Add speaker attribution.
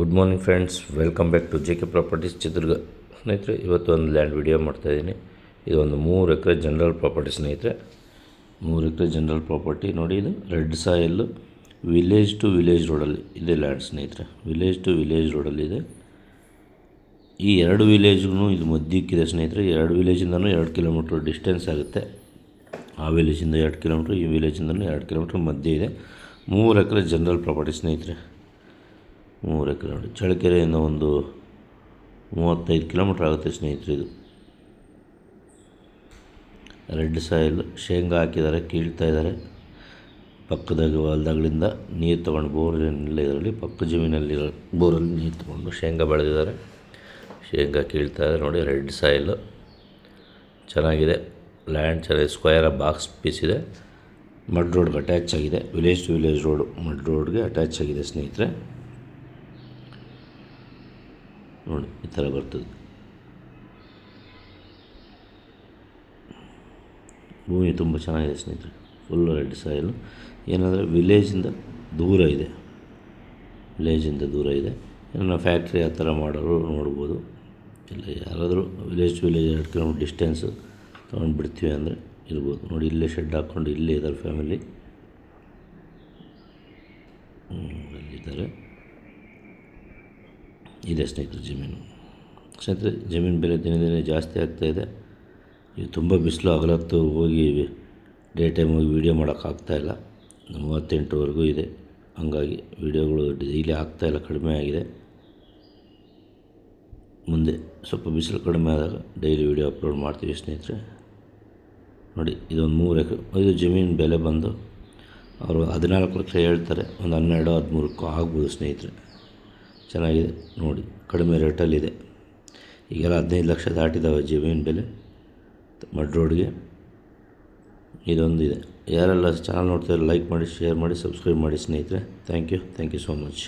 Speaker 1: Good morning friends, welcome back to JK properties Chitradurga. ಸ್ನೇಹಿತರೆ, ಇವತ್ತು ಒಂದು ಲ್ಯಾಂಡ್ ವಿಡಿಯೋ ಮಾಡ್ತಾಯಿದ್ದೀನಿ. ಇದು ಒಂದು 3 ಎಕರೆ ಜನರಲ್ ಪ್ರಾಪರ್ಟಿ ಸ್ನೇಹಿತರೆ. 3 ಎಕರೆ ಜನರಲ್ ಪ್ರಾಪರ್ಟಿ ನೋಡಿ. ಇದು red soil village to village ರೋಡಲ್ಲಿ ಇದೆ ಲ್ಯಾಂಡ್ ಸ್ನೇಹಿತರೆ. ವಿಲೇಜ್ ಟು ವಿಲೇಜ್ ರೋಡಲ್ಲಿದೆ. ಈ 2 ವಿಲೇಜ್ಗೂ ಇದು ಮಧ್ಯಕ್ಕಿದೆ ಸ್ನೇಹಿತರೆ. 2 ವಿಲೇಜಿಂದನೂ 2 ಕಿಲೋಮೀಟ್ರ್ ಡಿಸ್ಟೆನ್ಸ್ ಆಗುತ್ತೆ. ಆ ವಿಲೇಜಿಂದ 2 ಕಿಲೋಮೀಟ್ರ್, ಈ ವಿಲೇಜಿಂದನೂ 2 ಕಿಲೋಮೀಟ್ರ್ ಮಧ್ಯೆ ಇದೆ. 3 ಎಕರೆ ಜನರಲ್ ಪ್ರಾಪರ್ಟಿ ಸ್ನೇಹಿತರೆ. 3 ಎಕರೆ ನೋಡಿ. ಚಳ್ಳಕೆರೆಯಿಂದ ಒಂದು 35 ಕಿಲೋಮೀಟ್ರ್ ಆಗುತ್ತೆ ಸ್ನೇಹಿತರೆ. ಇದು ರೆಡ್ ಸಾಯಿಲ್, ಶೇಂಗಾ ಹಾಕಿದ್ದಾರೆ, ಕೀಳ್ತಾ ಇದ್ದಾರೆ. ಪಕ್ಕದಾಗ ಹೊಲದಾಗಳಿಂದ ನೀರು ತೊಗೊಂಡು, ಬೋರ್ ಏನಿಲ್ಲ ಇದರಲ್ಲಿ, ಪಕ್ಕ ಜಮೀನಲ್ಲಿ ಬೋರಲ್ಲಿ ನೀರು ತೊಗೊಂಡು ಶೇಂಗಾ ಬೆಳೆದಿದ್ದಾರೆ. ಶೇಂಗಾ ಕೀಳ್ತಾ ಇದ್ದಾರೆ ನೋಡಿ. ರೆಡ್ ಸಾಯಿಲು ಚೆನ್ನಾಗಿದೆ. ಲ್ಯಾಂಡ್ ಚೆನ್ನಾಗಿ ಸ್ಕ್ವೇರ್ ಬಾಕ್ಸ್ ಪೀಸ್ ಇದೆ. ಮಡ್ ರೋಡ್ಗೆ ಅಟ್ಯಾಚ್ ಆಗಿದೆ. Village to village road mud ರೋಡ್ಗೆ ಅಟ್ಯಾಚ್ ಆಗಿದೆ ಸ್ನೇಹಿತರೆ. ನೋಡಿ, ಈ ಥರ ಬರ್ತದೆ. ಭೂಮಿ ತುಂಬ ಚೆನ್ನಾಗಿದೆ ಸ್ನೇಹಿತರೆ. Full red soil. ಏನಂದರೆ ವಿಲೇಜಿಂದ ದೂರ ಇದೆ. ವಿಲೇಜಿಂದ ದೂರ ಇದೆ. ಏನೋ ಫ್ಯಾಕ್ಟ್ರಿ ಆ ಥರ ಮಾಡೋರು ನೋಡ್ಬೋದು. ಇಲ್ಲ ಯಾರಾದರೂ village to village 2 kilometre distance ತೊಗೊಂಡು ಬಿಡ್ತೀವಿ ಅಂದರೆ ಇರ್ಬೋದು. ನೋಡಿ, ಇಲ್ಲೇ ಶೆಡ್ ಹಾಕ್ಕೊಂಡು ಇಲ್ಲೇ ಇದ್ದಾರೆ ಫ್ಯಾಮಿಲಿ. ಅಲ್ಲಿದ್ದಾರೆ. ಇದೆ ಸ್ನೇಹಿತರೆ ಜಮೀನು. ಸ್ನೇಹಿತರೆ, ಜಮೀನು ಬೆಲೆ ದಿನೇ ದಿನೇ ಜಾಸ್ತಿ ಆಗ್ತಾಯಿದೆ. ಈಗ ತುಂಬ ಬಿಸಿಲು, ಹಗಲೊತ್ತು ಹೋಗಿ ಡೇ ಟೈಮ್ ಹೋಗಿ ವೀಡಿಯೋ ಮಾಡೋಕ್ಕಾಗ್ತಾಯಿಲ್ಲ. 38ವರೆಗೂ ಇದೆ. ಹಂಗಾಗಿ ವೀಡಿಯೋಗಳು ಡೈಲಿ ಆಗ್ತಾಯಿಲ್ಲ, ಕಡಿಮೆ ಆಗಿದೆ. ಮುಂದೆ ಸ್ವಲ್ಪ ಬಿಸಿಲು ಕಡಿಮೆ ಆದಾಗ ಡೈಲಿ ವೀಡಿಯೋ ಅಪ್ಲೋಡ್ ಮಾಡ್ತೀವಿ ಸ್ನೇಹಿತರೆ. ನೋಡಿ, ಇದೊಂದು 3 ಎಕರೆ. ಇದು ಜಮೀನು ಬೆಲೆ ಬಂದು ಅವರು 14 ಲಕ್ಷ ಹೇಳ್ತಾರೆ. ಒಂದು 12-13ಕ್ಕೂ ಆಗ್ಬೋದು ಸ್ನೇಹಿತರೆ. ಚೆನ್ನಾಗಿದೆ ನೋಡಿ, ಕಡಿಮೆ ರೇಟಲ್ಲಿದೆ. ಈಗೆಲ್ಲ 15 ಲಕ್ಷ ದಾಟಿದ್ದಾವೆ ಜಮೀನು ಬೆಲೆ ಮಡ್ ರೋಡ್ಗೆ. ಇದೊಂದಿದೆ. ಯಾರೆಲ್ಲ ಚಾನಲ್ ನೋಡ್ತಾರೆ ಲೈಕ್ ಮಾಡಿ, ಶೇರ್ ಮಾಡಿ, ಸಬ್ಸ್ಕ್ರೈಬ್ ಮಾಡಿ ಸ್ನೇಹಿತರೆ. Thank you so much.